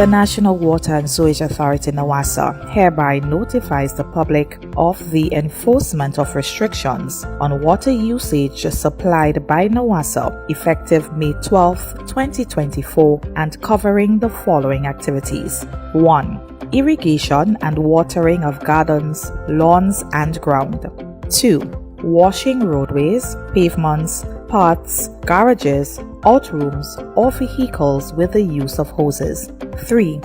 The National Water and Sewage Authority (NWASA) hereby notifies the public of the enforcement of restrictions on water usage supplied by NWASA effective May 12, 2024 and covering the following activities. 1. Irrigation and watering of gardens, lawns and ground. 2. Washing roadways, pavements, paths, garages, outrooms or vehicles with the use of hoses. 3.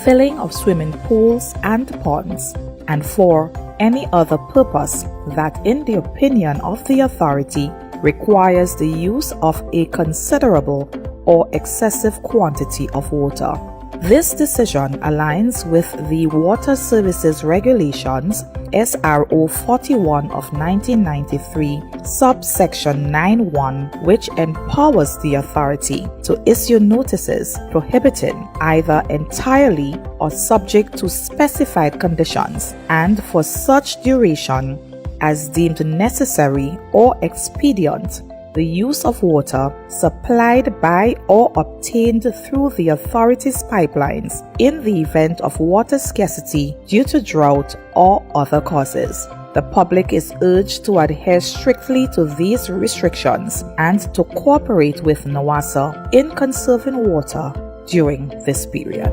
Filling of swimming pools and ponds. And 4. Any other purpose that, in the opinion of the authority, requires the use of a considerable or excessive quantity of water. This decision aligns with the Water Services Regulations SRO 41 of 1993, subsection 9(1), which empowers the authority to issue notices prohibiting either entirely or subject to specified conditions and for such duration as deemed necessary or expedient the use of water supplied by or obtained through the authority's pipelines in the event of water scarcity due to drought or other causes. The public is urged to adhere strictly to these restrictions and to cooperate with NWASA in conserving water during this period.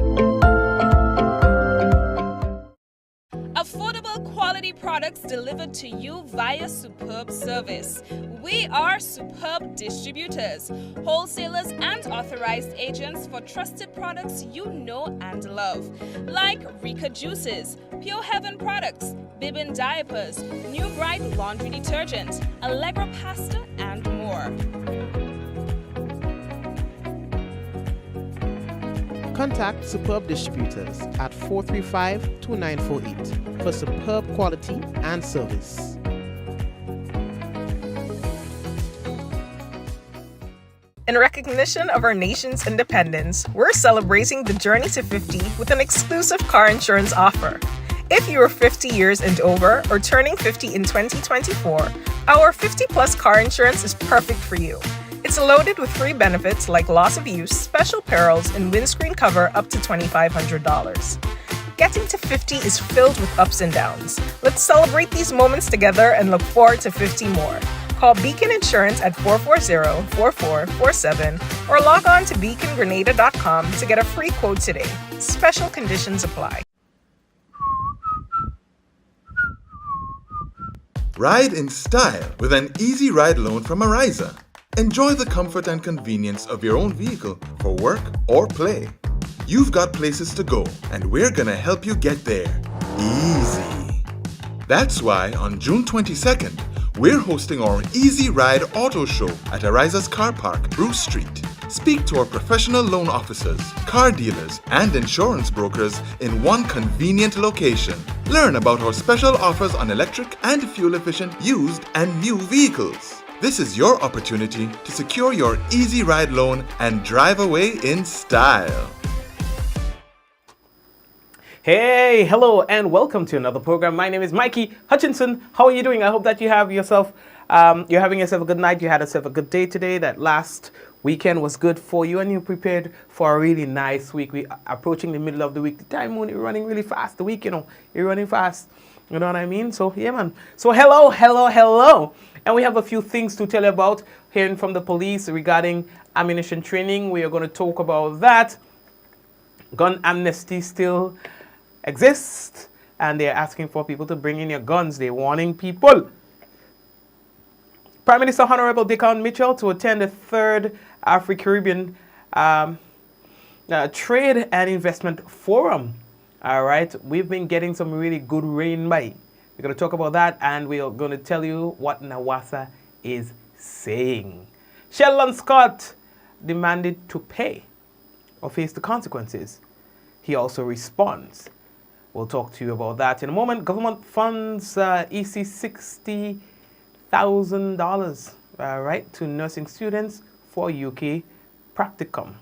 Affordable quality products delivered to you via Superb Service. We are Superb Distributors, wholesalers and authorized agents for trusted products you know and love, like Rika Juices, Pure Heaven products, Bibbin diapers, New Bright laundry detergent, Allegra pasta, and more. Contact Superb Distributors at 435-2948 for superb quality and service. In recognition of our nation's independence, we're celebrating the journey to 50 with an exclusive car insurance offer. If you are 50 years and over or turning 50 in 2024, our 50-plus car insurance is perfect for you. It's loaded with free benefits like loss of use, special perils, and windscreen cover up to $2,500. Getting to 50 is filled with ups and downs. Let's celebrate these moments together and look forward to 50 more. Call Beacon Insurance at 440-4447 or log on to beacongrenada.com to get a free quote today. Special conditions apply. Ride in style with an easy ride loan from Ariza. Enjoy the comfort and convenience of your own vehicle for work or play. You've got places to go, and we're gonna help you get there easy. That's why on June 22nd, we're hosting our Easy Ride Auto Show at Ariza's Car Park, Bruce Street. Speak to our professional loan officers, car dealers, and insurance brokers in one convenient location. Learn about our special offers on electric and fuel-efficient used and new vehicles. This is your opportunity to secure your Easy Ride loan and drive away in style. Hey, hello, and welcome to another program. My name is Mikey Hutchinson. How are you doing? I hope that you're having yourself a good night. You had yourself a good day today. That last weekend was good for you, and you're prepared for a really nice week. We are approaching the middle of the week. The time is running really fast. The week, you're running fast. You know what I mean? So, yeah, man. So, hello. And we have a few things to tell you about. Hearing from the police regarding ammunition training. We are going to talk about that. Gun amnesty still exists, and they're asking for people to bring in your guns. They're warning people. Prime Minister Honorable Decon Mitchell to attend the third Afro-Caribbean Trade and Investment Forum. All right, we've been getting some really good rain by. We're going to talk about that, and we're going to tell you what NAWASA is saying. Sheldon Scott demanded to pay or face the consequences. He also responds. We'll talk to you about that in a moment. Government funds EC $60,000 right, to nursing students for UK practicum.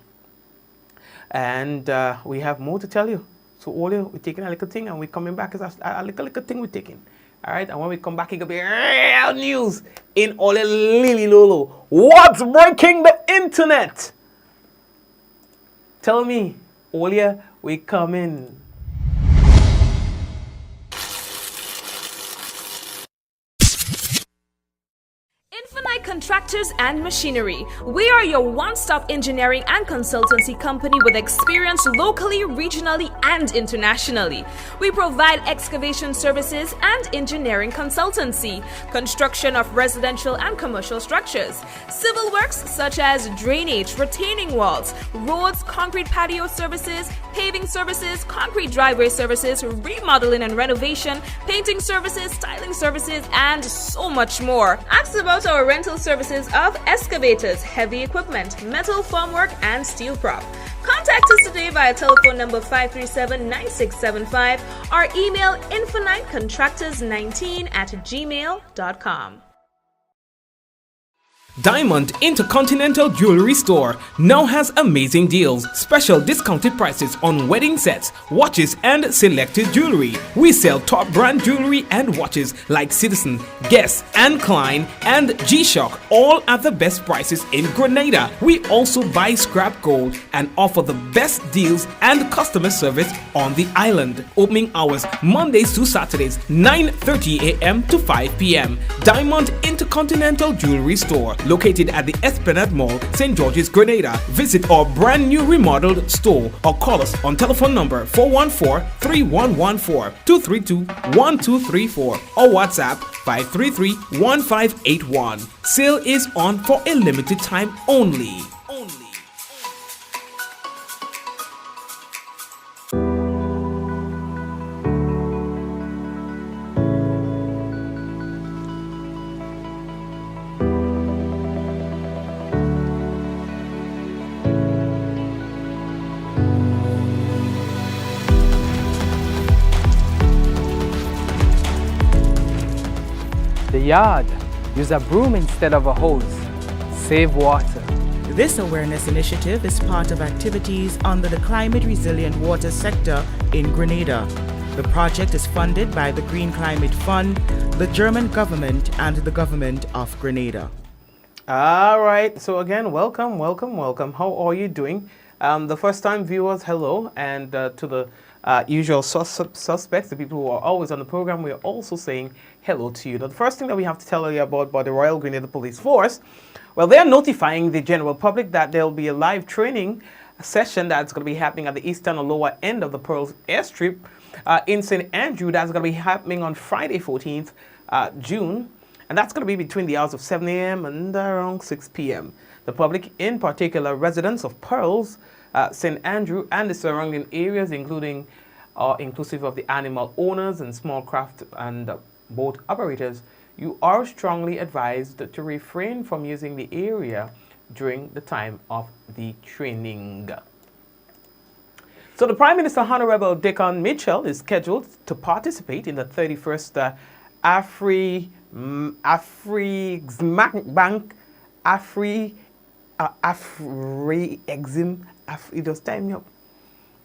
And we have more to tell you. So all you, we're taking a little thing and we're coming back as a little thing we're taking. All right, and when we come back, it will be real news in Ole Lily Lolo. What's breaking the internet? Tell me, Olia, we come in. Infinite Contractors and Machinery. We are your one-stop engineering and consultancy company with experience locally, regionally, and internationally. We provide excavation services and engineering consultancy, construction of residential and commercial structures, civil works such as drainage, retaining walls, roads, concrete patio services, paving services, concrete driveway services, remodeling and renovation, painting services, styling services, and so much more. Ask about our rental services of excavators, heavy equipment, metal formwork, and steel prop. Contact us today via telephone number 537-9675 or email infinitecontractors19@gmail.com. Diamond Intercontinental Jewelry Store now has amazing deals, special discounted prices on wedding sets, watches, and selected jewelry. We sell top brand jewelry and watches like Citizen, Guess, and Klein, and G-Shock, all at the best prices in Grenada. We also buy scrap gold and offer the best deals and customer service on the island. Opening hours Mondays to Saturdays, 9:30 a.m. to 5 p.m. Diamond Intercontinental Jewelry Store, located at the Esplanade Mall, St. George's, Grenada. Visit our brand new remodeled store or call us on telephone number 414-3114, 232-1234 or WhatsApp 533-1581. Sale is on for a limited time only. The yard. Use a broom instead of a hose. Save water. This awareness initiative is part of activities under the Climate Resilient Water sector in Grenada. The project is funded by the Green Climate Fund, the German government, and the government of Grenada. All right, so again, welcome. How are you doing? The first time viewers, hello, and to the usual suspects, the people who are always on the program, we are also saying hello to you. Now, the first thing that we have to tell you about the Royal Grenada Police Force, well, they are notifying the general public that there will be a live training session that's going to be happening at the eastern or lower end of the Pearls Airstrip in St. Andrew. That's going to be happening on Friday, 14th June, and that's going to be between the hours of 7 a.m. and around 6 p.m. The public, in particular residents of Pearls, St. Andrew and the surrounding areas, inclusive of the animal owners and small craft and boat operators, you are strongly advised to refrain from using the area during the time of the training. So the Prime Minister Honorable Decon Mitchell is scheduled to participate in the 31st it does time me up.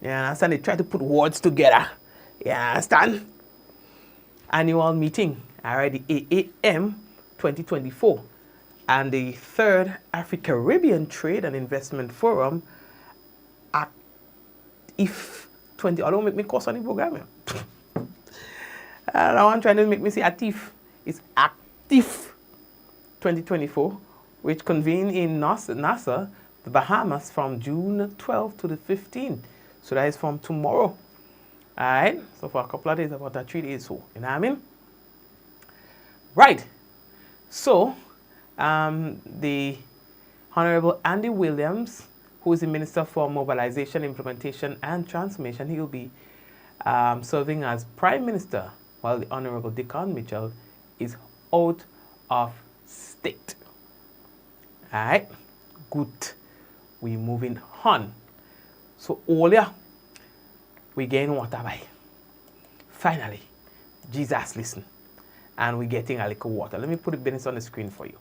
Yeah, understand? They try to put words together. Yeah, understand? Annual meeting, already AAM 2024, and the third Afro-Caribbean Trade and Investment Forum at if 20. I don't make me course on the program. I want trying to make me say active. It's active 2024, which convened in Nassau, the Bahamas, from June 12th to the 15th. So that is from tomorrow. Alright, so for a couple of days, about that 3 days, so you know what I mean? Right. So The Honorable Andy Williams, who is the Minister for Mobilization, Implementation and Transformation, he will be serving as Prime Minister, while the Honorable Dickon Mitchell is out of state. All right, good. We moving on. So earlier, we gain water by. Finally, Jesus listen, and we getting a little water. Let me put the business on the screen for you.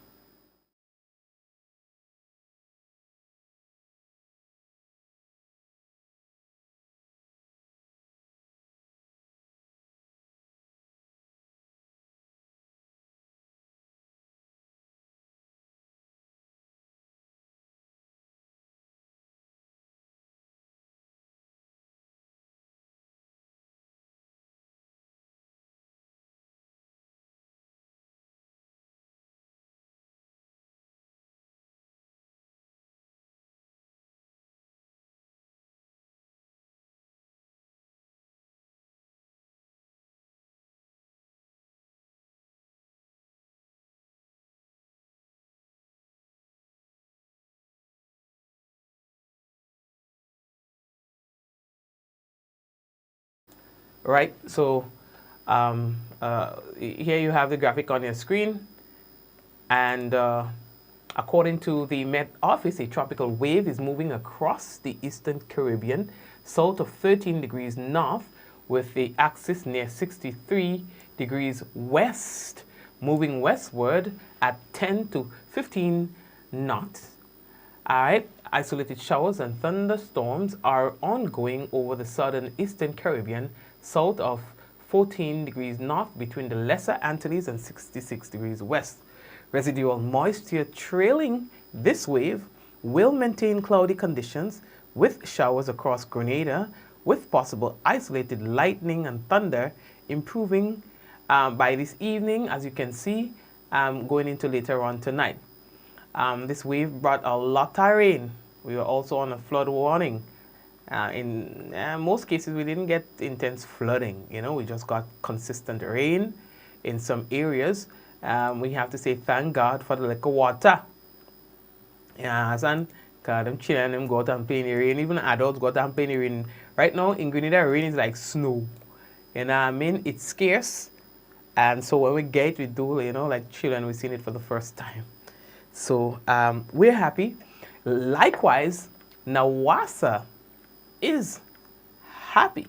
Right, so here you have the graphic on your screen, and according to the Met Office, a tropical wave is moving across the Eastern Caribbean south of 13 degrees north with the axis near 63 degrees west, moving westward at 10 to 15 knots. All right, isolated showers and thunderstorms are ongoing over the southern Eastern Caribbean south of 14 degrees north between the Lesser Antilles and 66 degrees west. Residual moisture trailing this wave will maintain cloudy conditions with showers across Grenada with possible isolated lightning and thunder improving by this evening, as you can see, going into later on tonight. This wave brought a lot of rain. We were also on a flood warning. In most cases, we didn't get intense flooding. You know, we just got consistent rain in some areas. We have to say thank God for the little water. Yeah, son, because them children them go out and play in the rain. Even adults go out and play in the rain. Right now in Grenada, rain is like snow. You know what I mean? It's scarce. And so when we get it, we do, you know, like children, we've seen it for the first time. So we're happy. Likewise, NAWASA is happy.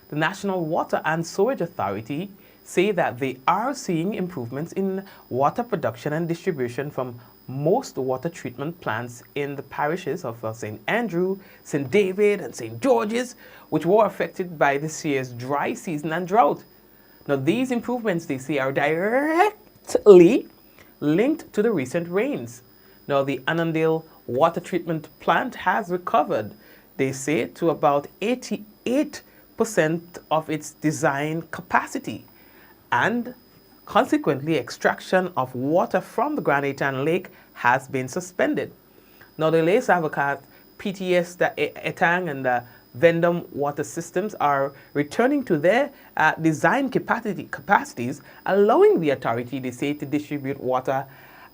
The National Water and Sewerage Authority say that they are seeing improvements in water production and distribution from most water treatment plants in the parishes of St. Andrew, St. David, and St. George's, which were affected by this year's dry season and drought. Now, these improvements, they say, are directly linked to the recent rains. Now, the Annandale water treatment plant has recovered, they say, to about 88% of its design capacity, and consequently, extraction of water from the Grand Etan Lake has been suspended. Now, the Lake Savocat, PTS, the Etang, and the Vendome water systems are returning to their design capacities, allowing the authority, they say, to distribute water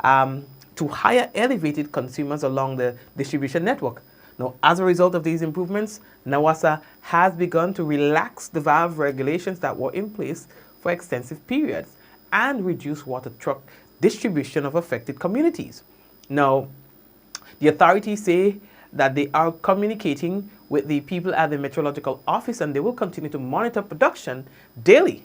to higher elevated consumers along the distribution network. Now, as a result of these improvements, NAWASA has begun to relax the valve regulations that were in place for extensive periods and reduce water truck distribution of affected communities. Now, the authorities say that they are communicating with the people at the Meteorological Office, and they will continue to monitor production daily.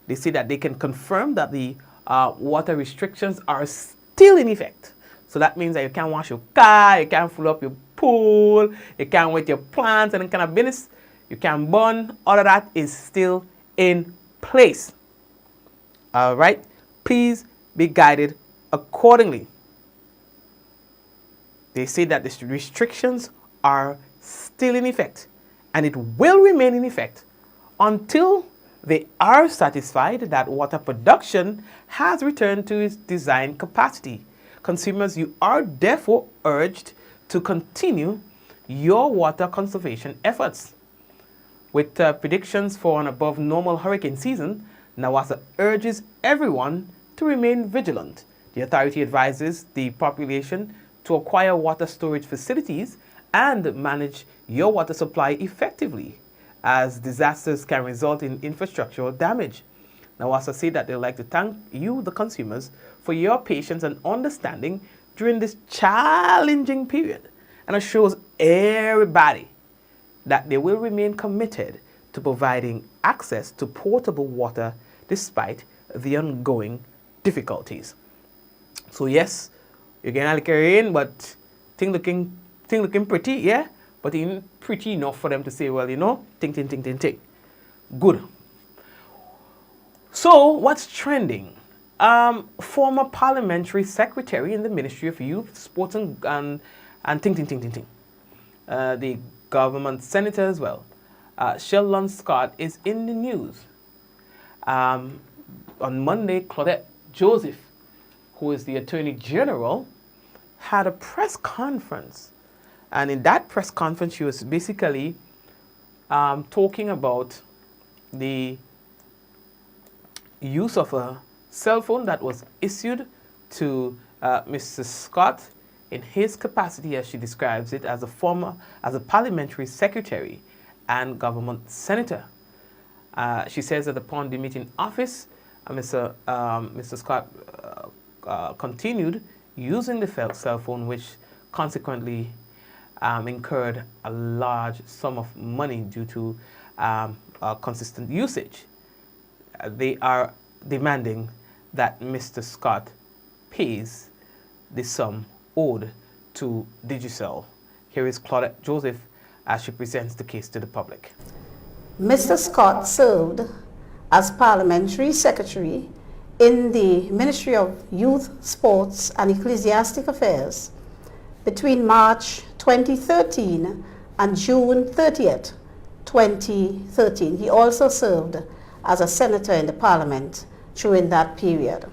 They say that they can confirm that the water restrictions are still in effect. So that means that you can't wash your car, you can't fill up your pool, you can't wet your plants and kind of business, you can't burn. All of that is still in place. All right, please be guided accordingly. They say that the restrictions are still in effect, and it will remain in effect until they are satisfied that water production has returned to its design capacity. Consumers, you are therefore urged to continue your water conservation efforts. With predictions for an above normal hurricane season, NAWASA urges everyone to remain vigilant, The authority advises the population to acquire water storage facilities and manage your water supply effectively, as disasters can result in infrastructural damage. NAWASA say that they'd like to thank you, the consumers, for your patience and understanding during this challenging period, and assures everybody that they will remain committed to providing access to potable water despite the ongoing difficulties. So yes, you're getting a little rain, but thing looking pretty, yeah? But it ain't pretty enough for them to say, well, you know, ting. Good. So what's trending? Former parliamentary secretary in the Ministry of Youth, Sports and ting. The government senator as well. Sheldon Scott is in the news. On Monday, Claudette Joseph, who is the Attorney General, had a press conference. And in that press conference, she was basically talking about the use of a cell phone that was issued to Mr. Scott in his capacity, as she describes it, as a parliamentary secretary and government senator. She says that upon the meeting office, Mr. Scott continued using the cell phone, which consequently incurred a large sum of money due to consistent usage. They are demanding that Mr. Scott pays the sum owed to Digicel. Here is Claudette Joseph as she presents the case to the public. Mr. Scott served as Parliamentary Secretary in the Ministry of Youth, Sports and Ecclesiastic Affairs between March 2013 and June 30th, 2013. He also served as a senator in the Parliament during that period.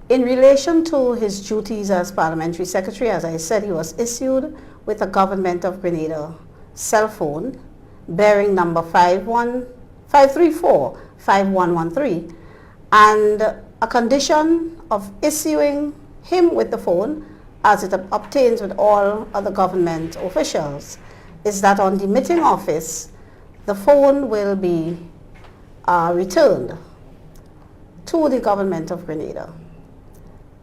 In relation to his duties as Parliamentary Secretary, as I said, he was issued with a Government of Grenada cell phone bearing number 534-5113, and a condition of issuing him with the phone, as it obtains with all other government officials, is that on demitting office, the phone will be returned to the Government of Grenada.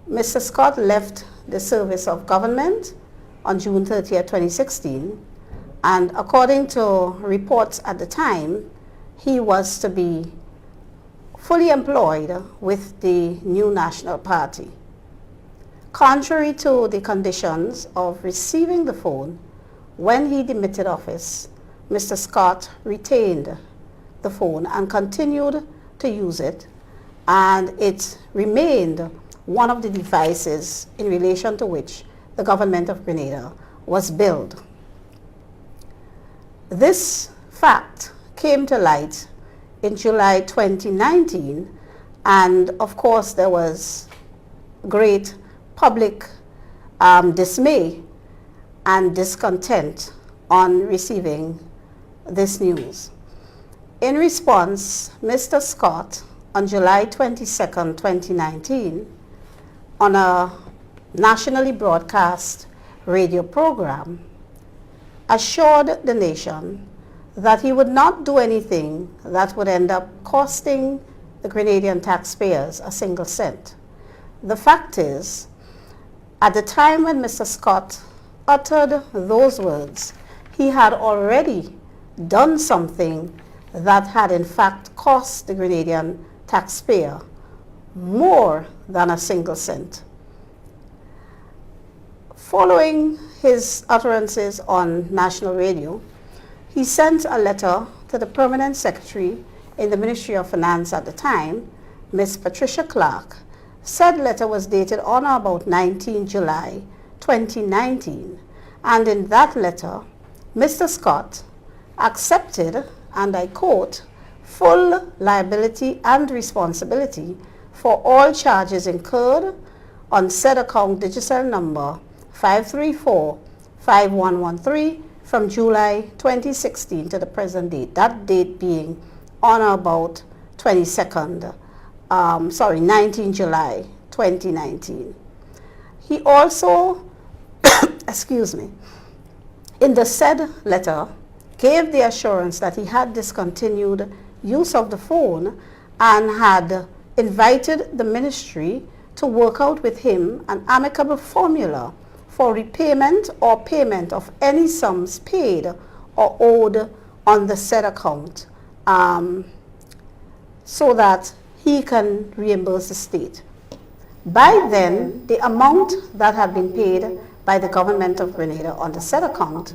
Mr. Scott left the service of government on June 30th, 2016, and according to reports at the time, he was to be fully employed with the New National Party. Contrary to the conditions of receiving the phone, when he demitted office, Mr. Scott retained the phone and continued to use it, and it remained one of the devices in relation to which the Government of Grenada was billed. This fact came to light in July 2019, and of course there was great public dismay and discontent on receiving this news. In response, Mr. Scott, on July 22nd, 2019, on a nationally broadcast radio program, assured the nation that he would not do anything that would end up costing the Grenadian taxpayers a single cent. The fact is, at the time when Mr. Scott uttered those words, he had already done something that had in fact cost the Grenadian taxpayer more than a single cent. Following his utterances on national radio, he sent a letter to the Permanent Secretary in the Ministry of Finance at the time, Ms. Patricia Clark. Said letter was dated on or about 19 July 2019, and in that letter, Mr. Scott accepted, and I quote, full liability and responsibility for all charges incurred on said account Digicel number 534-5113 from July 2016 to the present date, that date being on or about 19 July 2019. He also, excuse me, in the said letter, gave the assurance that he had discontinued use of the phone and had invited the ministry to work out with him an amicable formula for repayment or payment of any sums paid or owed on the said account, so that he can reimburse the state. By then, the amount that had been paid by the government of Grenada on the said account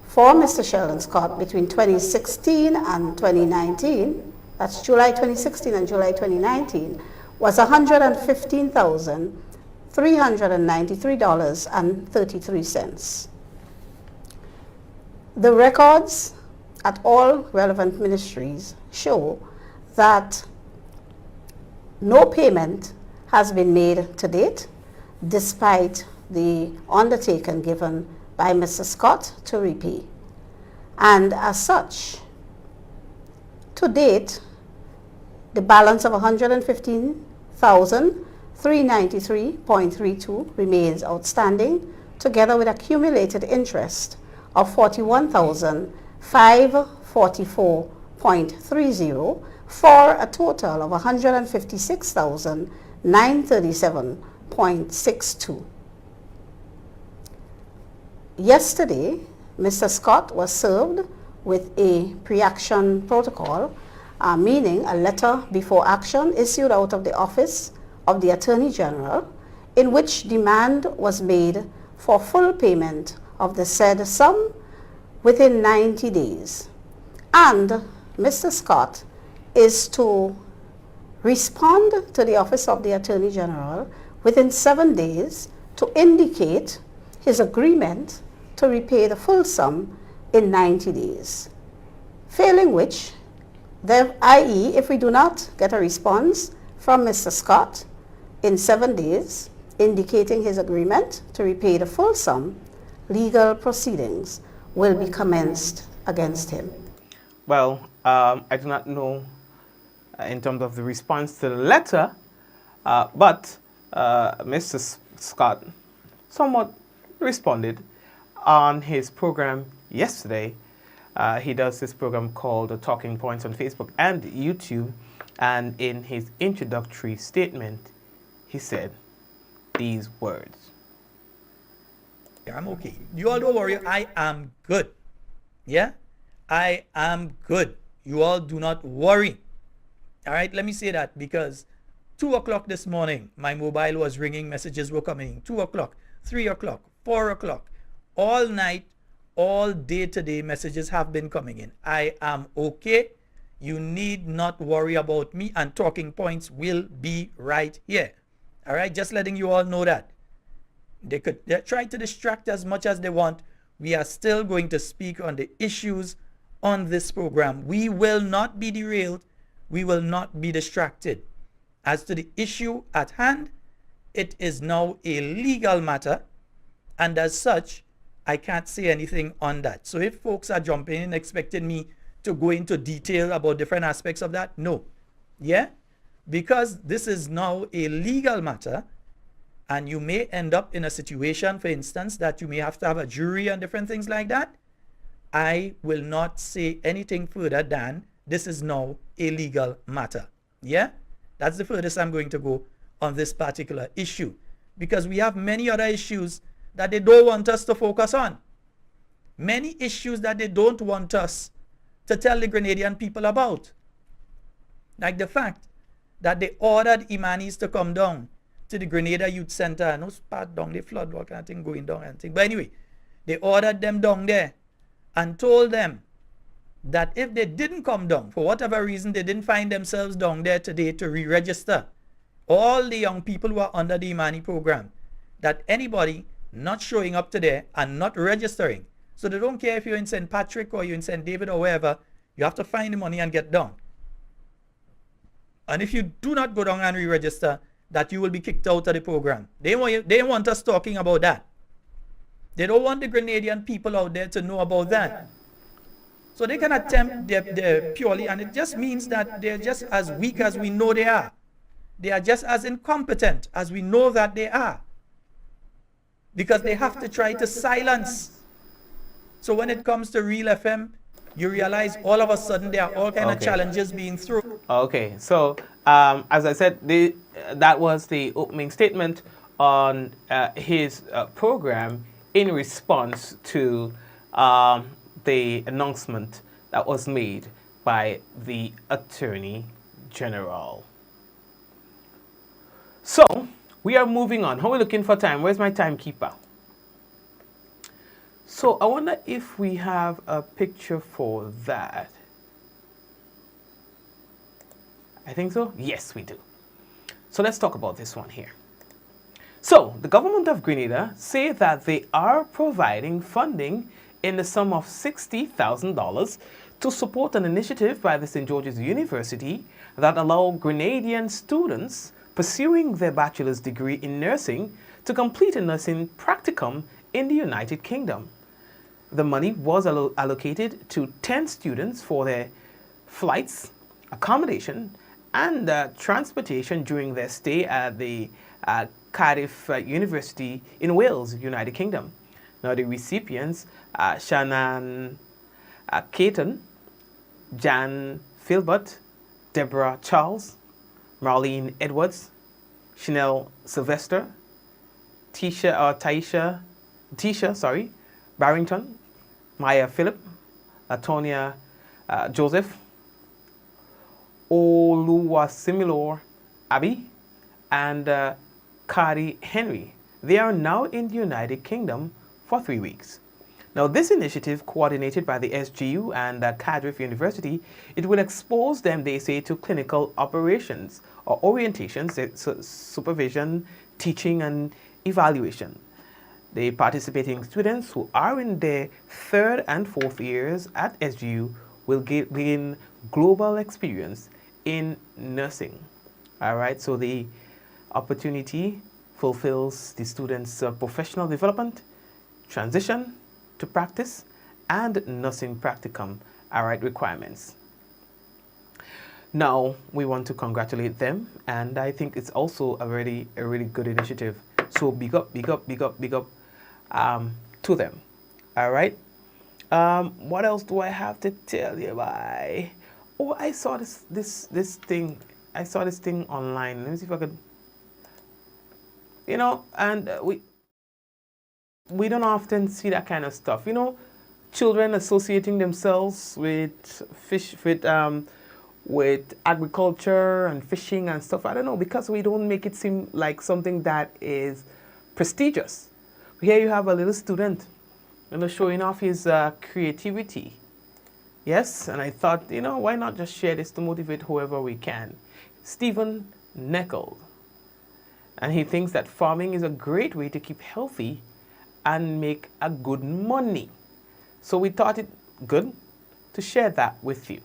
for Mr. Sheldon Scott between 2016 and 2019, that's July 2016 and July 2019, was $115,393.33. The records at all relevant ministries show that no payment has been made to date, despite the undertaking given by Mr. Scott to repay. And as such, to date, the balance of $115,393.32 remains outstanding, together with accumulated interest of $41,544.30, for a total of $156,937.62. Yesterday, Mr. Scott was served with a pre-action protocol, meaning a letter before action issued out of the office of the Attorney General, in which demand was made for full payment of the said sum within 90 days. And Mr. Scott is to respond to the office of the Attorney General within 7 days to indicate his agreement to repay the full sum in 90 days. Failing which, i.e., if we do not get a response from Mr. Scott in 7 days indicating his agreement to repay the full sum, legal proceedings will be commenced against him. Well, I do not know in terms of the response to the letter, but Mr. Scott somewhat responded on his program yesterday. He does this program called The Talking Points on Facebook and YouTube, and in his introductory statement, he said these words. I'm okay. You all don't worry. I am good. Yeah? I am good. You all do not worry. All right? Let me say that because 2 o'clock this morning, my mobile was ringing. Messages were coming. 2 o'clock, 3 o'clock, 4 o'clock. All night, all day today, messages have been coming in. I am okay. You need not worry about me, and Talking Points will be right here. All right? Just letting you all know that. They try to distract as much as they want. We are still going to speak on the issues on this program. We will not be derailed. We will not be distracted. As to the issue at hand, it is now a legal matter, and as such, I can't say anything on that. So if folks are jumping in expecting me to go into detail about different aspects of that, no. Yeah? Because this is now a legal matter, and you may end up in a situation, for instance, that you may have to have a jury and different things like that. I will not say anything further than this is now a legal matter. Yeah? That's the furthest I'm going to go on this particular issue, because we have many other issues that they don't want us to focus on. Many issues that they don't want us to tell the Grenadian people about. Like the fact that they ordered Imanis to come down to the Grenada Youth Center. And no part down, the flood, what kind of thing going down and thing. But anyway, they ordered them down there and told them that if they didn't come down, for whatever reason, they didn't find themselves down there today to re-register all the young people who are under the Imani program, that anybody not showing up today and not registering, so they don't care if you're in St. Patrick or you're in St. David or wherever, you have to find the money and get down. And if you do not go down and re-register, that you will be kicked out of the program. They want us talking about that. They don't want the Grenadian people out there to know about that. So they can attempt their purely, and it just means that they're just as weak as we know they are. they are just as incompetent as we know that they are, because they have to try to silence. So when it comes to Real FM, you realize all of a sudden there are all kind of challenges being thrown. Okay, so as I said, that was the opening statement on his program in response to the announcement that was made by the Attorney General. So we are moving on. How are we looking for time? Where's my timekeeper? So I wonder if we have a picture for that. I think so. Yes, we do. So let's talk about this one here. So the government of Grenada say that they are providing funding in the sum of $60,000 to support an initiative by the St. George's University that allow Grenadian students pursuing their bachelor's degree in nursing to complete a nursing practicum in the United Kingdom. The money was allocated to 10 students for their flights, accommodation, and transportation during their stay at the Cardiff University in Wales, United Kingdom. Now the recipients, Shannon Caton, Jan Philbert, Deborah Charles, Marlene Edwards, Chanel Sylvester, Tisha Barrington, Maya Phillip, Latonia Joseph, Oluwasimilor Abbey, and Cardi Henry. They are now in the United Kingdom for 3 weeks. Now, this initiative, coordinated by the SGU and Cardiff University, it will expose them, they say, to clinical operations or orientations, supervision, teaching, and evaluation. The participating students who are in their 3rd and 4th years at SGU will gain global experience in nursing. All right, so the opportunity fulfills the students' professional development, transition to practice, and nursing practicum, all right, requirements. Now, we want to congratulate them, and I think it's also a really good initiative. So big up to them. All right. What else do I have to tell you about? Oh, I saw this thing. I saw this thing online. Let me see if I could. You know, and we don't often see that kind of stuff. You know, children associating themselves with with agriculture and fishing and stuff. I don't know, because we don't make it seem like something that is prestigious. Here you have a little student, you know, showing off his creativity. Yes, and I thought, you know, why not just share this to motivate whoever we can. Stephen Neckel. And he thinks that farming is a great way to keep healthy and make a good money. So we thought it good to share that with you.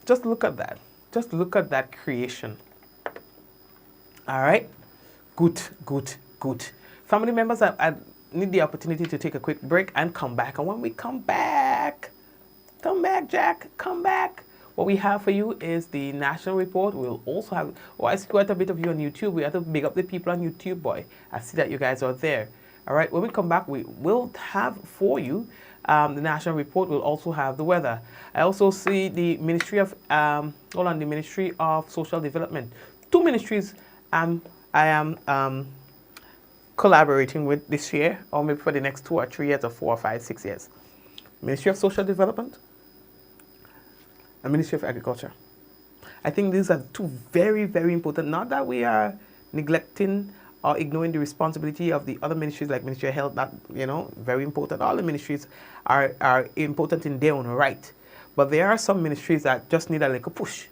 Just look at that. Just look at that creation. All right. Good. Family members, I need the opportunity to take a quick break and come back. And when we come back, Jack, come back. What we have for you is the national report. We'll also have, I see quite a bit of you on YouTube. We have to big up the people on YouTube, boy. I see that you guys are there. All right, when we come back, we will have for you the national report. We'll also have the weather. I also see the Ministry of, the Ministry of Social Development. 2 ministries I am collaborating with this year, or maybe for the next 2 or 3 years, or 4 or 5, 6 years. Ministry of Social Development and Ministry of Agriculture. I think these are 2 very, very important. Not that we are neglecting or ignoring the responsibility of the other ministries like Ministry of Health, that, you know, very important. All the ministries are important in their own right. But there are some ministries that just need a little push.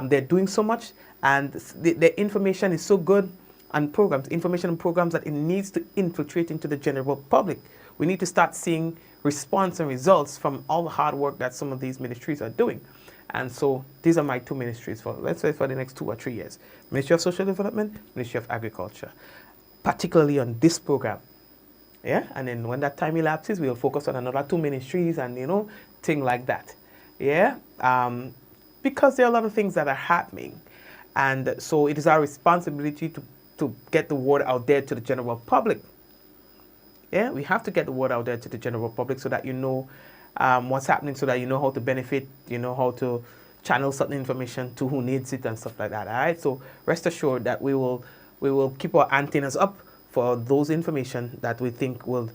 They're doing so much, and the information is so good, and information and programs that it needs to infiltrate into the general public. We need to start seeing response and results from all the hard work that some of these ministries are doing. And so these are my 2 ministries for, let's say, for the next 2 or 3 years. Ministry of Social Development, Ministry of Agriculture, particularly on this program. Yeah, and then when that time elapses, we'll focus on another 2 ministries and, you know, thing like that. Yeah, because there are a lot of things that are happening. And so it is our responsibility to get the word out there to the general public. Yeah, we have to get the word out there to the general public so that you know what's happening, so that you know how to benefit, you know how to channel certain information to who needs it and stuff like that. All right, so rest assured that we will keep our antennas up for those information that we think will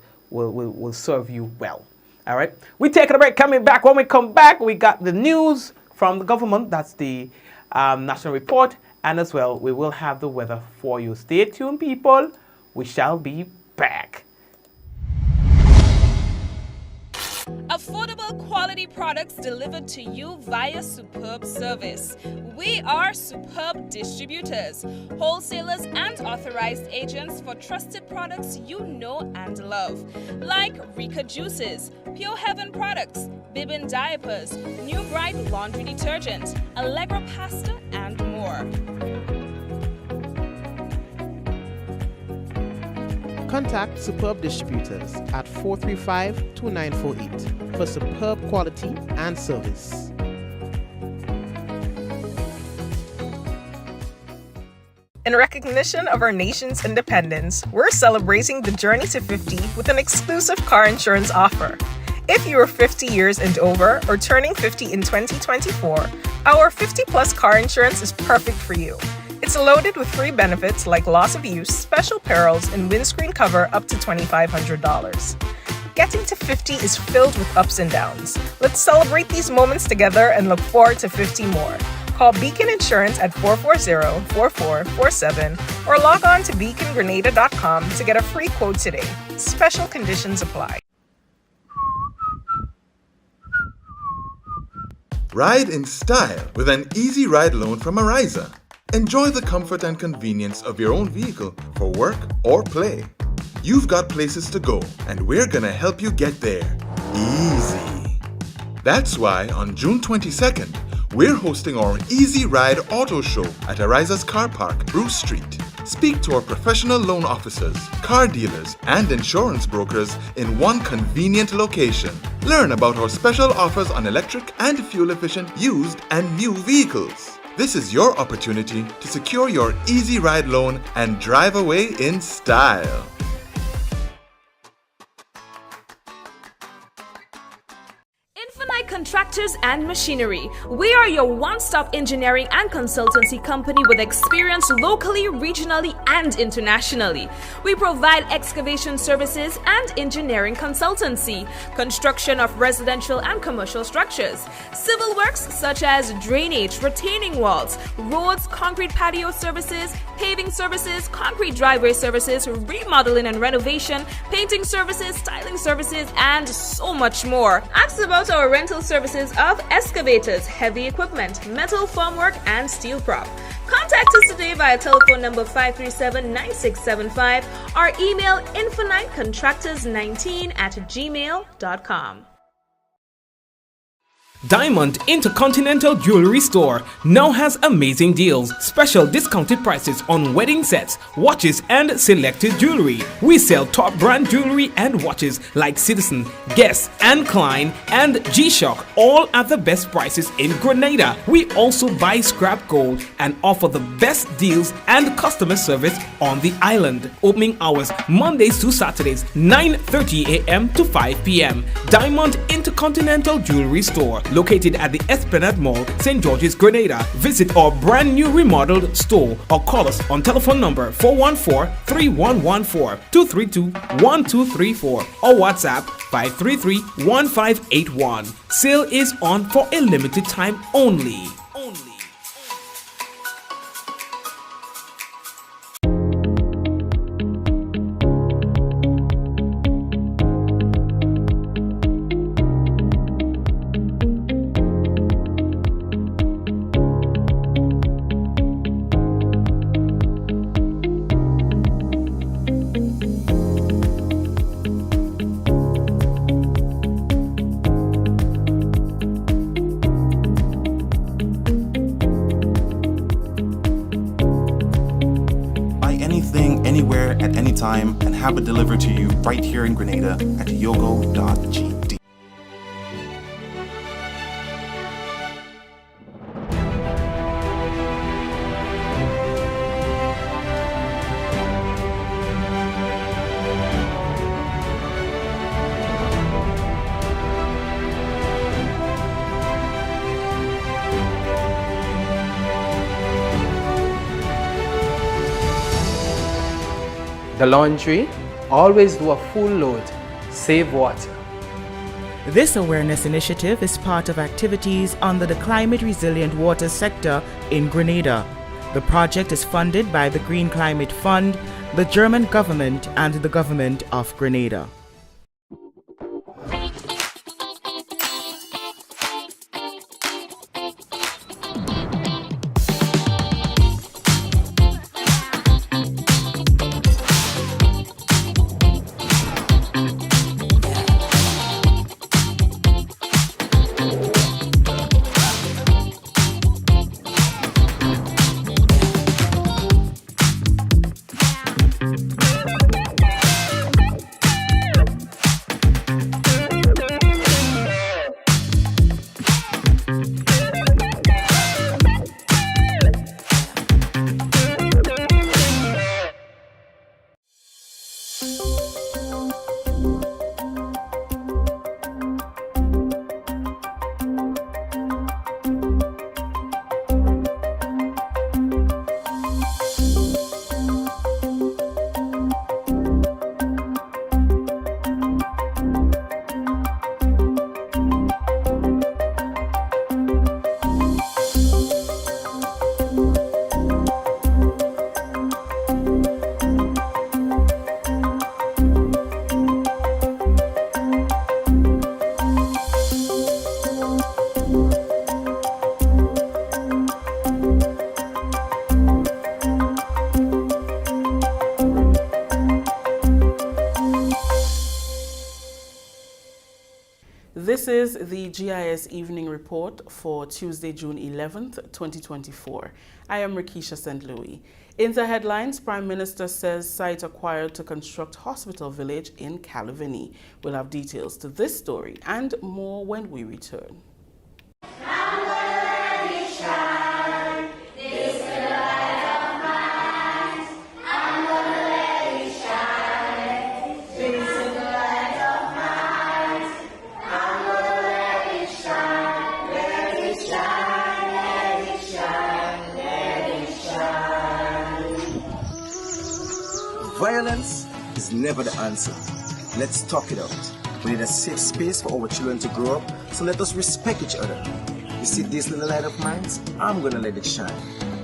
serve you well. All right, we taking a break. Coming back, when we come back, we got the news from the government. That's the national report, and as well we will have the weather for you. Stay tuned, people. We shall be back. Affordable quality products delivered to you via superb service. We are superb distributors, wholesalers and authorized agents for trusted products you know and love. Like Rika Juices, Pure Heaven products, Bibin diapers, New Bright laundry detergent, Allegra pasta and more. Contact Superb Distributors at 435-2948 for superb quality and service. In recognition of our nation's independence, we're celebrating the journey to 50 with an exclusive car insurance offer. If you are 50 years and over or turning 50 in 2024, our 50-plus car insurance is perfect for you. It's loaded with free benefits like loss of use, special perils, and windscreen cover up to $2,500. Getting to 50 is filled with ups and downs. Let's celebrate these moments together and look forward to 50 more. Call Beacon Insurance at 440-4447 or log on to beacongrenada.com to get a free quote today. Special conditions apply. Ride in style with an easy ride loan from Ariza. Enjoy the comfort and convenience of your own vehicle for work or play. You've got places to go, and we're gonna help you get there easy. That's why on June 22nd, we're hosting our Easy Ride Auto Show at Ariza's Car Park, Bruce Street. Speak to our professional loan officers, car dealers, and insurance brokers in one convenient location. Learn about our special offers on electric and fuel-efficient used and new vehicles. This is your opportunity to secure your easy ride loan and drive away in style. Infinite Contractors and Machinery. We are your one-stop engineering and consultancy company with experience locally, regionally, and internationally. We provide excavation services and engineering consultancy, construction of residential and commercial structures, civil works such as drainage, retaining walls, roads, concrete patio services, paving services, concrete driveway services, remodeling and renovation, painting services, styling services, and so much more. Ask about our rental services of excavators, heavy equipment, metal formwork, and steel prop. Contact us today via telephone number 537-9675 or email infinitecontractors19@gmail.com. Diamond Intercontinental Jewelry Store now has amazing deals, special discounted prices on wedding sets, watches, and selected jewelry. We sell top brand jewelry and watches like Citizen, Guess, and Klein, and G-Shock, all at the best prices in Grenada. We also buy scrap gold and offer the best deals and customer service on the island. Opening hours Mondays to Saturdays, 9:30 a.m. to 5 p.m. Diamond Intercontinental Jewelry Store, located at the Esplanade Mall, St. George's, Grenada. Visit our brand new remodeled store or call us on telephone number 414-3114, 232-1234 or WhatsApp 533-1581. Sale is on for a limited time only. Anywhere at any time and have it delivered to you right here in Grenada at yogo.gd. The laundry, always do a full load. Save water. This awareness initiative is part of activities under the climate resilient water sector in Grenada. The project is funded by the Green Climate Fund, the German government, and the government of Grenada. This is the GIS Evening Report for Tuesday, June 11th, 2024. I am Rikisha St. Louis. In the headlines, Prime Minister says site acquired to construct hospital village in Calavini. We'll have details to this story and more when we return. Violence is never the answer. Let's talk it out. We need a safe space for our children to grow up, so let us respect each other. You see this little light of mine? I'm gonna let it shine.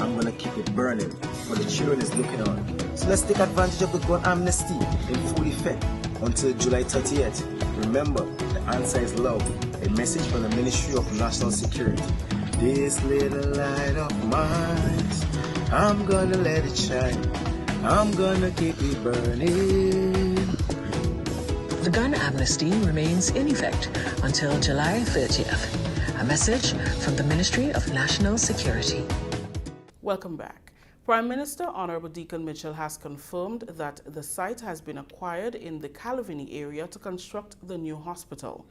I'm gonna keep it burning, for the children is looking on. So let's take advantage of the gun amnesty in full effect until July 30th. Remember, the answer is love. A message from the Ministry of National Security. This little light of mine, I'm gonna let it shine. I'm gonna keep it burning. The gun amnesty remains in effect until July 30th. A message from the Ministry of National Security. Welcome back. Prime Minister Honorable Deacon Mitchell has confirmed that the site has been acquired in the Calavini area to construct the new hospital.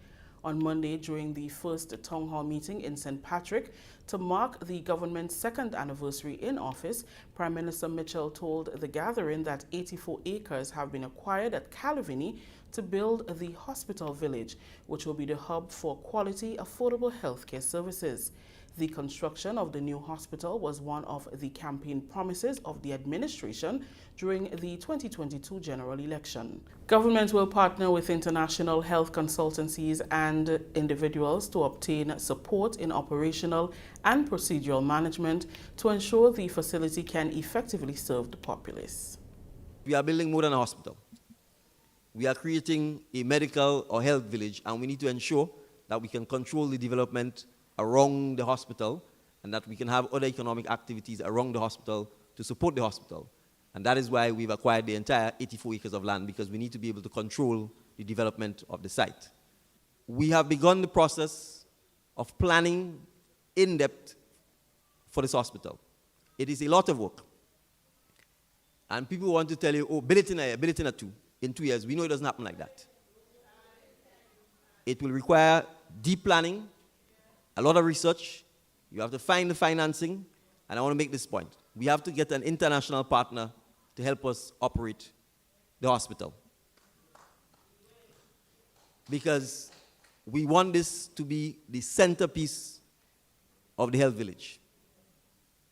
On Monday, during the first town hall meeting in St. Patrick to mark the government's second anniversary in office, Prime Minister Mitchell told the gathering that 84 acres have been acquired at Calavini to build the hospital village, which will be the hub for quality, affordable healthcare services. The construction of the new hospital was one of the campaign promises of the administration during the 2022 general election. Government will partner with international health consultancies and individuals to obtain support in operational and procedural management to ensure the facility can effectively serve the populace. We are building more than a hospital. We are creating a medical or health village, and we need to ensure that we can control the development around the hospital and that we can have other economic activities around the hospital to support the hospital. And that is why we've acquired the entire 84 acres of land, because we need to be able to control the development of the site. We have begun the process of planning in depth for this hospital. It is a lot of work. And people want to tell you, oh, build it in a year, build it in 2. In 2 years, we know it doesn't happen like that. It will require deep planning, a lot of research. You have to find the financing, and I want to make this point. We have to get an international partner to help us operate the hospital, because we want this to be the centerpiece of the health village.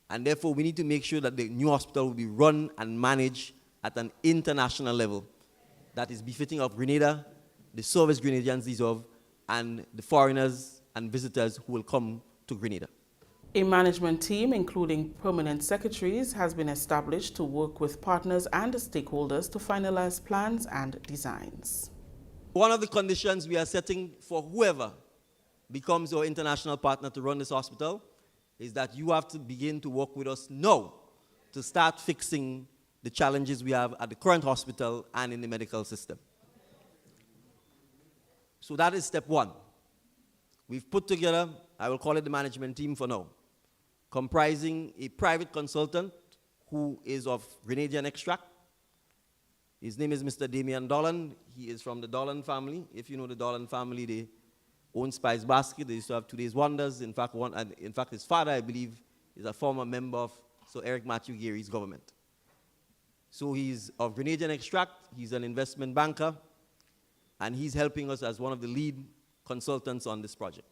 And therefore, we need to make sure that the new hospital will be run and managed at an international level that is befitting of Grenada, the service Grenadians deserve, and the foreigners and visitors who will come to Grenada. A management team, including permanent secretaries, has been established to work with partners and stakeholders to finalize plans and designs. One of the conditions we are setting for whoever becomes our international partner to run this hospital is that you have to begin to work with us now to start fixing the challenges we have at the current hospital and in the medical system. So that is step one. We've put together, I will call it the management team for now, comprising a private consultant who is of Grenadian extract. His name is Mr. Damian Dolan. He is from the Dolan family. If you know the Dolan family, they own Spice Basket. They used to have Today's Wonders. In fact, his father, I believe, is a former member of Sir Eric Matthew Geary's government. So he's of Grenadian extract. He's an investment banker, and he's helping us as one of the lead consultants on this project.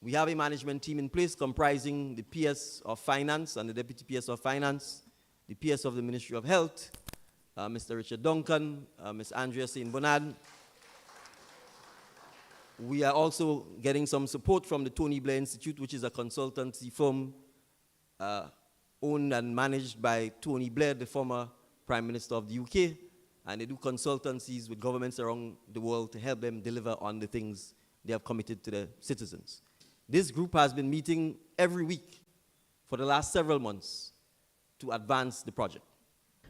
We have a management team in place comprising the PS of Finance and the Deputy PS of Finance, the PS of the Ministry of Health, Mr. Richard Duncan, Ms. Andrea St. Bernard. We are also getting some support from the Tony Blair Institute, which is a consultancy firm owned and managed by Tony Blair, the former Prime Minister of the UK, and they do consultancies with governments around the world to help them deliver on the things they have committed to their citizens. This group has been meeting every week for the last several months to advance the project.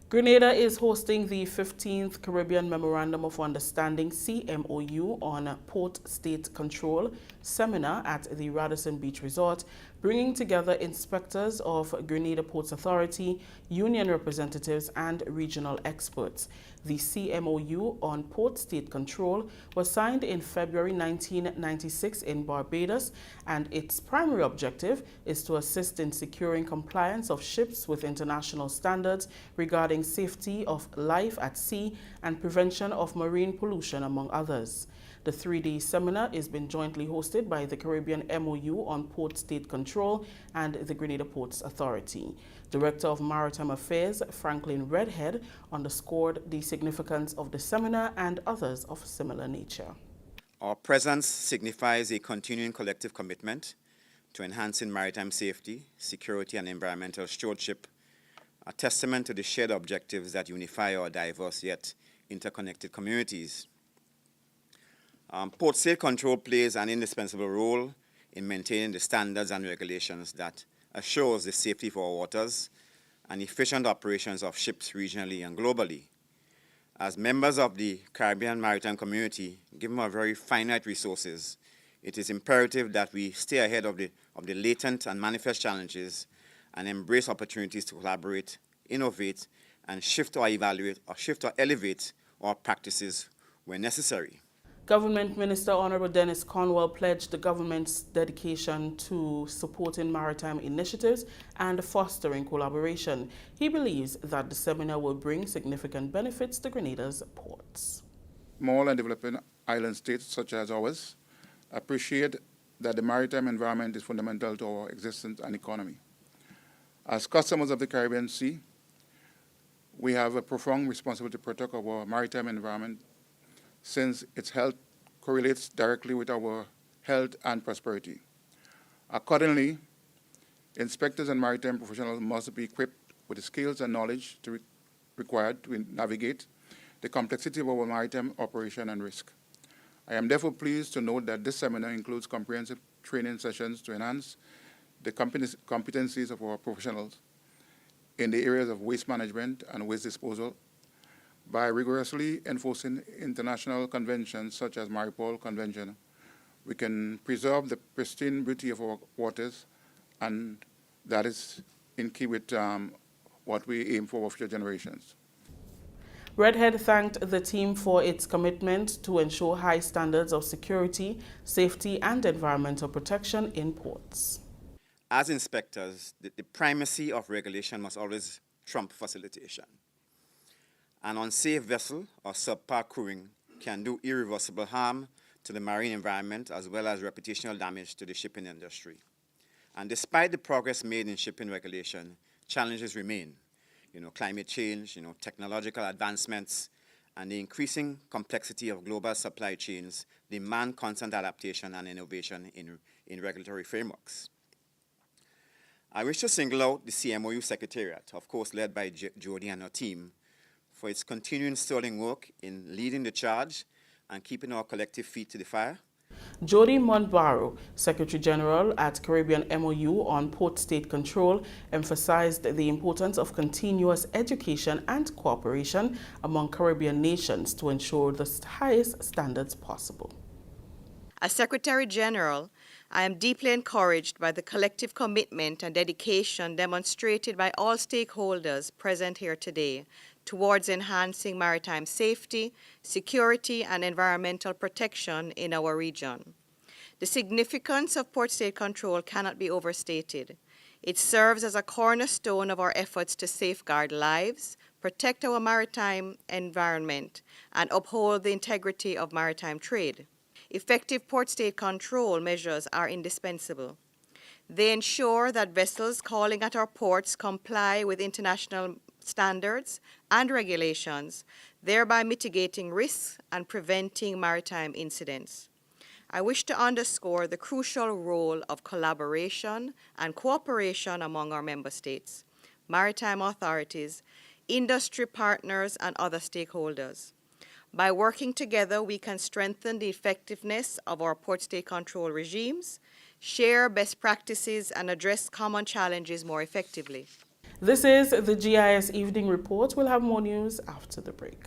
Grenada is hosting the 15th Caribbean Memorandum of Understanding CMOU on Port State Control seminar at the Radisson Beach Resort, bringing together inspectors of Grenada Ports Authority, union representatives, and regional experts. The CMOU on Port State Control was signed in February 1996 in Barbados, and its primary objective is to assist in securing compliance of ships with international standards regarding safety of life at sea and prevention of marine pollution, among others. The three-day seminar is being jointly hosted by the Caribbean MOU on Port State Control and the Grenada Ports Authority. Director of Maritime Affairs, Franklin Redhead, underscored the significance of the seminar and others of similar nature. Our presence signifies a continuing collective commitment to enhancing maritime safety, security, and environmental stewardship, a testament to the shared objectives that unify our diverse yet interconnected communities. Port State Control plays an indispensable role in maintaining the standards and regulations that assures the safety for our waters and efficient operations of ships regionally and globally. As members of the Caribbean maritime community, given our very finite resources, it is imperative that we stay ahead of the latent and manifest challenges and embrace opportunities to collaborate, innovate, and shift or elevate our practices where necessary. Government Minister Honorable Dennis Cornwell pledged the government's dedication to supporting maritime initiatives and fostering collaboration. He believes that the seminar will bring significant benefits to Grenada's ports. Small and developing island states such as ours appreciate that the maritime environment is fundamental to our existence and economy. As customers of the Caribbean Sea, we have a profound responsibility to protect our maritime environment, since its health correlates directly with our health and prosperity. Accordingly, inspectors and maritime professionals must be equipped with the skills and knowledge required to navigate the complexity of our maritime operation and risk. I am therefore pleased to note that this seminar includes comprehensive training sessions to enhance the competencies of our professionals in the areas of waste management and waste disposal, by rigorously enforcing international conventions such as Maripol Convention. We can preserve the pristine beauty of our waters, and that is in key with what we aim for future generations. Redhead thanked the team for its commitment to ensure high standards of security, safety, and environmental protection in ports. As inspectors, the primacy of regulation must always trump facilitation. An unsafe vessel or subpar crewing can do irreversible harm to the marine environment as well as reputational damage to the shipping industry. And despite the progress made in shipping regulation, challenges remain. climate change, technological advancements, and the increasing complexity of global supply chains demand constant adaptation and innovation in regulatory frameworks. I wish to single out the CMOU Secretariat, of course led by Jody and her team, for its continuing sterling work in leading the charge and keeping our collective feet to the fire. Jody Montbaro, Secretary General at Caribbean MOU on Port State Control, emphasized the importance of continuous education and cooperation among Caribbean nations to ensure the highest standards possible. As Secretary General, I am deeply encouraged by the collective commitment and dedication demonstrated by all stakeholders present here today towards enhancing maritime safety, security, and environmental protection in our region. The significance of Port State Control cannot be overstated. It serves as a cornerstone of our efforts to safeguard lives, protect our maritime environment, and uphold the integrity of maritime trade. Effective Port State Control measures are indispensable. They ensure that vessels calling at our ports comply with international standards and regulations, thereby mitigating risks and preventing maritime incidents. I wish to underscore the crucial role of collaboration and cooperation among our member states, maritime authorities, industry partners, and other stakeholders. By working together, we can strengthen the effectiveness of our port state control regimes, share best practices, and address common challenges more effectively. This is the GIS Evening Report. We'll have more news after the break.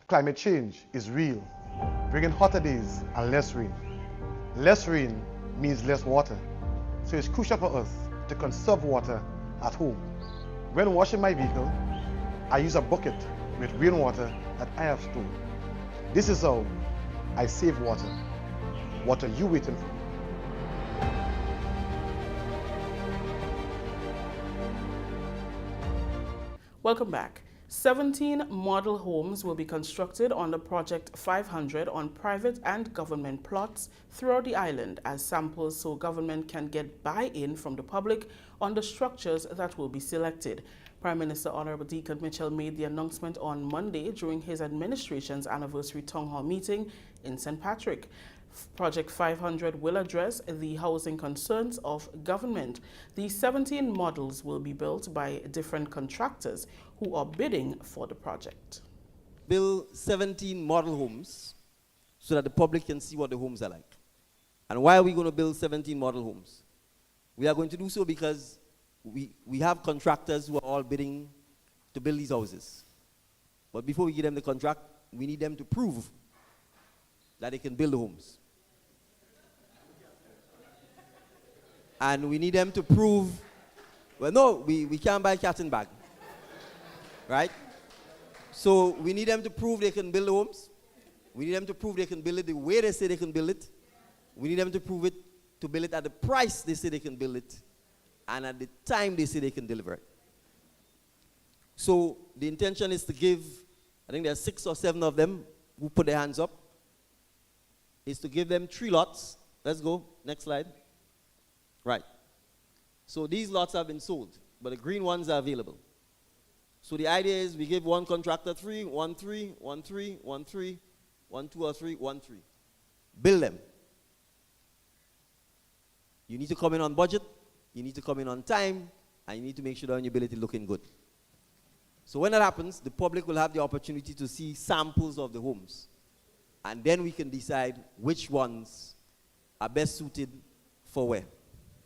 Climate change is real, bringing hotter days and less rain. Less rain means less water, so it's crucial for us to conserve water at home. When washing my vehicle, I use a bucket with rainwater that I have stored. This is how I save water. What are you waiting for? Welcome back. 17 model homes will be constructed under Project 500 on private and government plots throughout the island as samples so government can get buy-in from the public on the structures that will be selected. Prime Minister Honorable Deacon Mitchell made the announcement on Monday during his administration's anniversary town hall meeting in St. Patrick. Project 500 will address the housing concerns of government. The 17 models will be built by different contractors who are bidding for the project. Build 17 model homes so that the public can see what the homes are like. And why are we going to build 17 model homes? We are going to do so because we have contractors who are all bidding to build these houses. But before we give them the contract, we need them to prove that they can build the homes. And we need them to prove, well, no, we can't buy cat and bag, right? So we need them to prove they can build the homes. We need them to prove they can build it the way they say they can build it. We need them to prove it, to build it at the price they say they can build it, and at the time they say they can deliver it. So the intention is to give, I think there are 6 or 7 of them who put their hands up, is to give them 3 lots. Let's go, next slide. Right. So these lots have been sold, but the green ones are available. So the idea is we give one contractor 3, 1, 3, 1, 3, 1, 3, 1, 2 or 3, 1, 3. Build them. You need to come in on budget, you need to come in on time, and you need to make sure that your ability is looking good. So when that happens, the public will have the opportunity to see samples of the homes. And then we can decide which ones are best suited for where.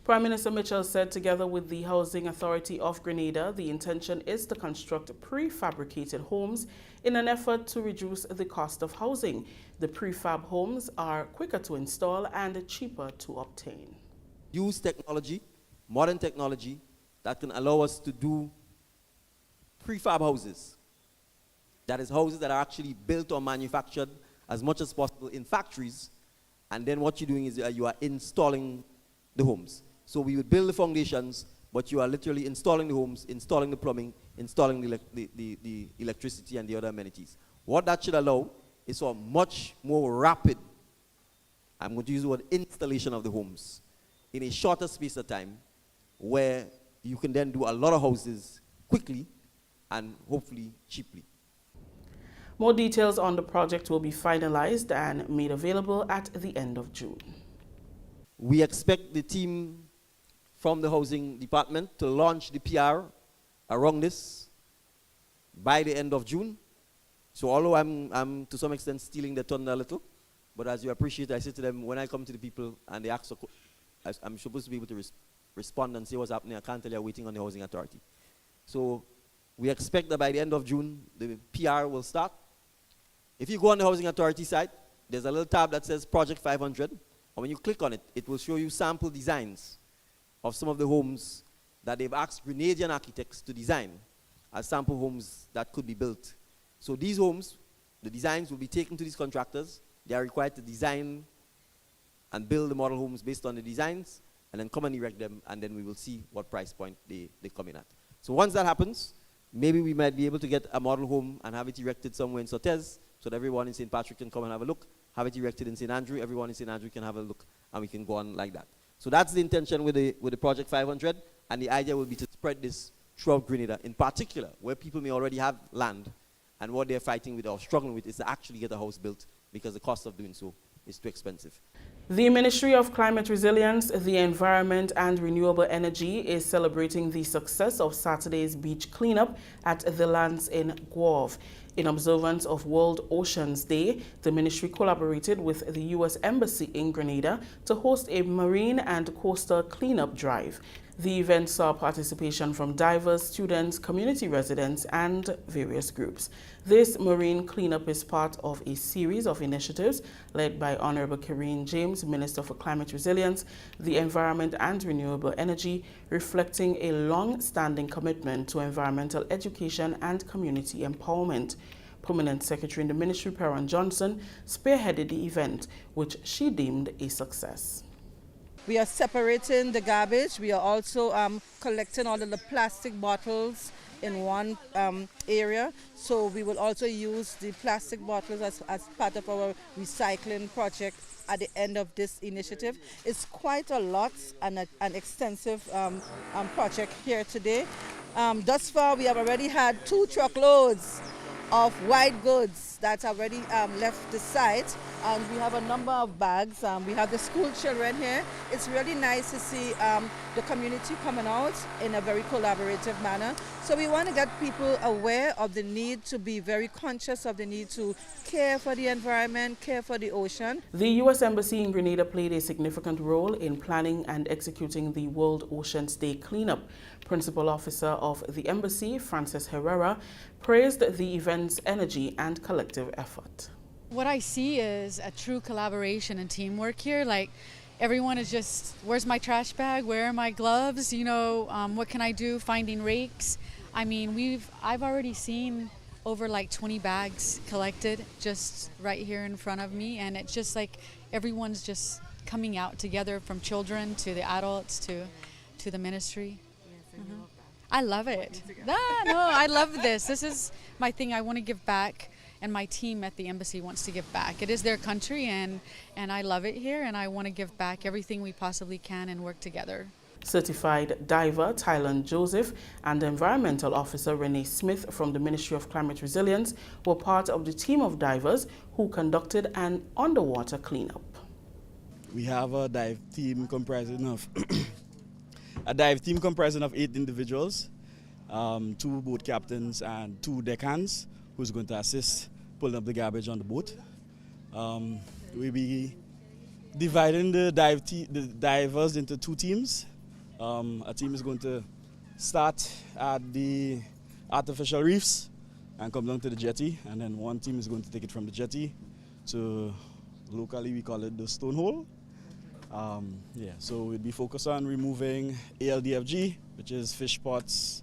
Prime Minister Mitchell said together with the Housing Authority of Grenada, the intention is to construct prefabricated homes in an effort to reduce the cost of housing. The prefab homes are quicker to install and cheaper to obtain. Use technology, modern technology, that can allow us to do prefab houses. That is houses that are actually built or manufactured as much as possible in factories, and then what you're doing is you are installing the homes. So we would build the foundations, but you are literally installing the homes, installing the plumbing, installing the electricity and the other amenities. What that should allow is for much more rapid, I'm going to use the word installation of the homes, in a shorter space of time, where you can then do a lot of houses quickly and hopefully cheaply. More details on the project will be finalized and made available at the end of June. We expect the team from the housing department to launch the PR around this by the end of June. So although I'm to some extent stealing the thunder a little, but as you appreciate, I say to them, when I come to the people and they ask, I'm supposed to be able to respond and say what's happening. I can't tell you I'm waiting on the housing authority. So we expect that by the end of June, the PR will start. If you go on the housing authority site, there's a little tab that says Project 500. And when you click on it, it will show you sample designs of some of the homes that they've asked Grenadian architects to design as sample homes that could be built. So these homes, the designs will be taken to these contractors. They are required to design and build the model homes based on the designs, and then come and erect them, and then we will see what price point they come in at. So once that happens, maybe we might be able to get a model home and have it erected somewhere in Sotez, so that everyone in St. Patrick can come and have a look, have it erected in St. Andrew, everyone in St. Andrew can have a look, and we can go on like that. So that's the intention with the Project 500, and the idea will be to spread this throughout Grenada, in particular, where people may already have land, and what they're fighting with or struggling with is to actually get a house built, because the cost of doing so is too expensive. The Ministry of Climate Resilience, the Environment and Renewable Energy is celebrating the success of Saturday's beach cleanup at the lands in Guave. In observance of World Oceans Day, the ministry collaborated with the U.S. Embassy in Grenada to host a marine and coastal cleanup drive. The event saw participation from divers, students, community residents, and various groups. This marine cleanup is part of a series of initiatives led by Honorable Karine James, Minister for Climate Resilience, the Environment and Renewable Energy, reflecting a long-standing commitment to environmental education and community empowerment. Permanent Secretary in the Ministry, Perron Johnson, spearheaded the event, which she deemed a success. We are separating the garbage. We are also collecting all of the plastic bottles in one area. So we will also use the plastic bottles as part of our recycling project at the end of this initiative. It's quite a lot and an extensive project here today. Thus far, we have already had 2 truckloads of white goods that already left the site, and we have a number of bags. We have the school children here. It's really nice to see the community coming out in a very collaborative manner. So we want to get people aware of the need to be very conscious of the need to care for the environment, care for the ocean. The U.S. Embassy in Grenada played a significant role in planning and executing the World Oceans Day cleanup. Principal Officer of the Embassy, Frances Herrera, praised the event's energy and collective effort. What I see is a true collaboration and teamwork here. Like, everyone is just, where's my trash bag? Where are my gloves? You know, what can I do? Finding rakes. I mean, I've already seen over like 20 bags collected just right here in front of me, and it's just like everyone's just coming out together, from children to the adults to the ministry. I love it. No, I love this. This is my thing. I want to give back, and my team at the embassy wants to give back. It is their country, and I love it here, and I want to give back everything we possibly can and work together. Certified diver Tylan Joseph and Environmental Officer Renee Smith from the Ministry of Climate Resilience were part of the team of divers who conducted an underwater cleanup. We have a dive team comprising of 8 individuals, 2 boat captains and 2 deckhands who's going to assist pulling up the garbage on the boat. We'll be dividing the divers into 2 teams. A team is going to start at the artificial reefs and come down to the jetty, and then one team is going to take it from the jetty to, locally we call it the stone hole. So we'll be focused on removing ALDFG, which is fish pots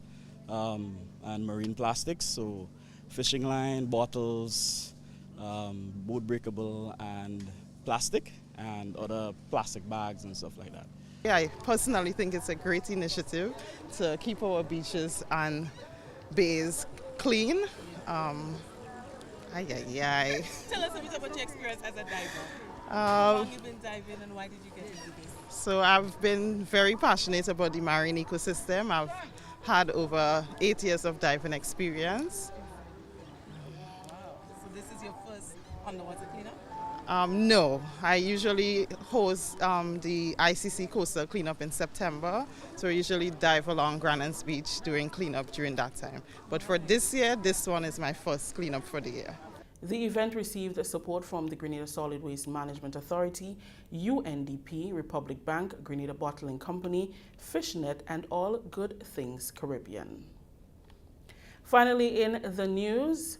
and marine plastics, so fishing line, bottles, boat breakable and plastic, and other plastic bags and stuff like that. Yeah, I personally think it's a great initiative to keep our beaches and bays clean. Tell us a bit about your experience as a diver. How long have you been diving, and why did you get into this? So I've been very passionate about the marine ecosystem. I've had over 8 years of diving experience. So this is your first underwater cleanup? No, I usually host the ICC coastal cleanup in September, so I usually dive along Grandins Beach doing cleanup during that time. But for this year, this one is my first cleanup for the year. The event received support from the Grenada Solid Waste Management Authority, UNDP, Republic Bank, Grenada Bottling Company, Fishnet, and All Good Things Caribbean. Finally, in the news,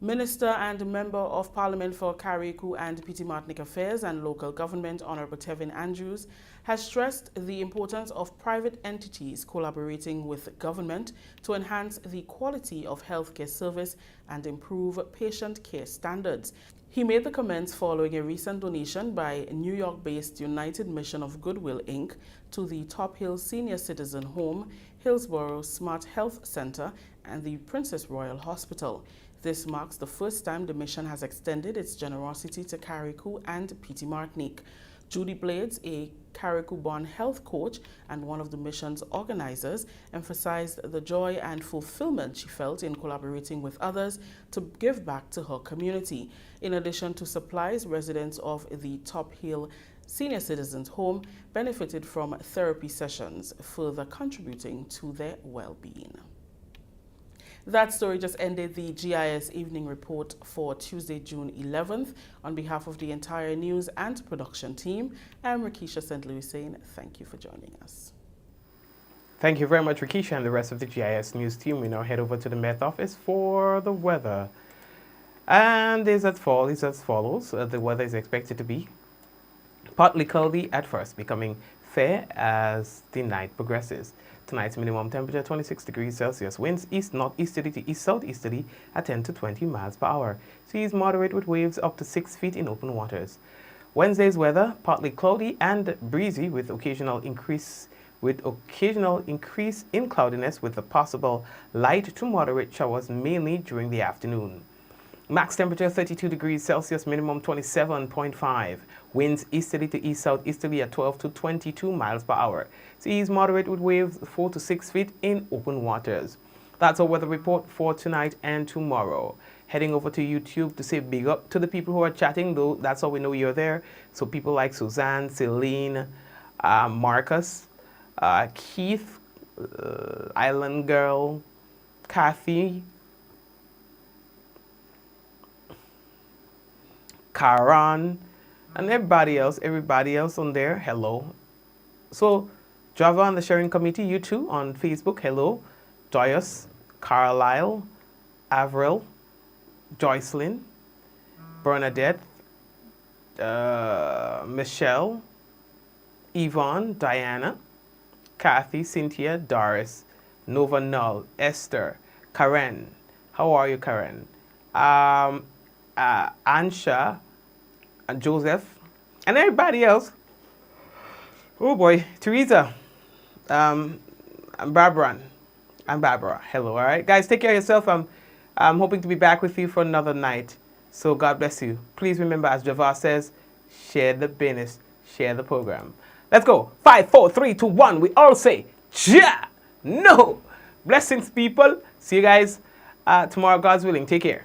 Minister and Member of Parliament for Carriacou and Petite Martinique Affairs and Local Government, Honorable Tevin Andrews, has stressed the importance of private entities collaborating with government to enhance the quality of healthcare service and improve patient care standards. He made the comments following a recent donation by New York-based United Mission of Goodwill, Inc. to the Top Hill Senior Citizen Home, Hillsborough Smart Health Center, and the Princess Royal Hospital. This marks the first time the mission has extended its generosity to Carriacou and Petite Martinique. Judy Blades, a Carriacou-born health coach and one of the mission's organizers, emphasized the joy and fulfillment she felt in collaborating with others to give back to her community. In addition to supplies, residents of the Top Hill Senior Citizens Home benefited from therapy sessions, further contributing to their well-being. That story just ended the GIS Evening Report for Tuesday, June 11th. On behalf of the entire news and production team, I'm Rakisha St. Louis saying thank you for joining us. Thank you very much, Rakisha, and the rest of the GIS News team. We now head over to the Met Office for the weather. And is as follows. The weather is expected to be partly cloudy at first, becoming fair as the night progresses. Tonight's minimum temperature 26 degrees Celsius. Winds east-northeasterly to east-southeasterly at 10 to 20 miles per hour. Seas moderate with waves up to 6 feet in open waters. Wednesday's weather partly cloudy and breezy with occasional increase in cloudiness with a possible light to moderate showers mainly during the afternoon. Max temperature 32 degrees Celsius, minimum 27.5. Winds easterly to east-southeasterly at 12 to 22 miles per hour. Seas moderate with waves 4 to 6 feet in open waters. That's our weather report for tonight and tomorrow. Heading over to YouTube to say big up to the people who are chatting, though that's how we know you're there. So people like Suzanne, Celine, Marcus, Keith, Island Girl, Kathy, Karan, and everybody else on there, hello. So, Java and the Sharing Committee, you too, on Facebook, hello. Joyous, Carlisle, Avril, Joycelyn, Bernadette, Michelle, Yvonne, Diana, Kathy, Cynthia, Doris, Nova Null, Esther, Karen. How are you, Karen? Ansha, and Joseph, and everybody else. Oh boy, Teresa, and Barbara. Hello, all right, guys. Take care of yourself. I'm hoping to be back with you for another night. So God bless you. Please remember, as Javar says, share the business, share the program. Let's go. 5, 4, 3, 2, 1. We all say, ja, no. Blessings, people. See you guys tomorrow, God's willing. Take care.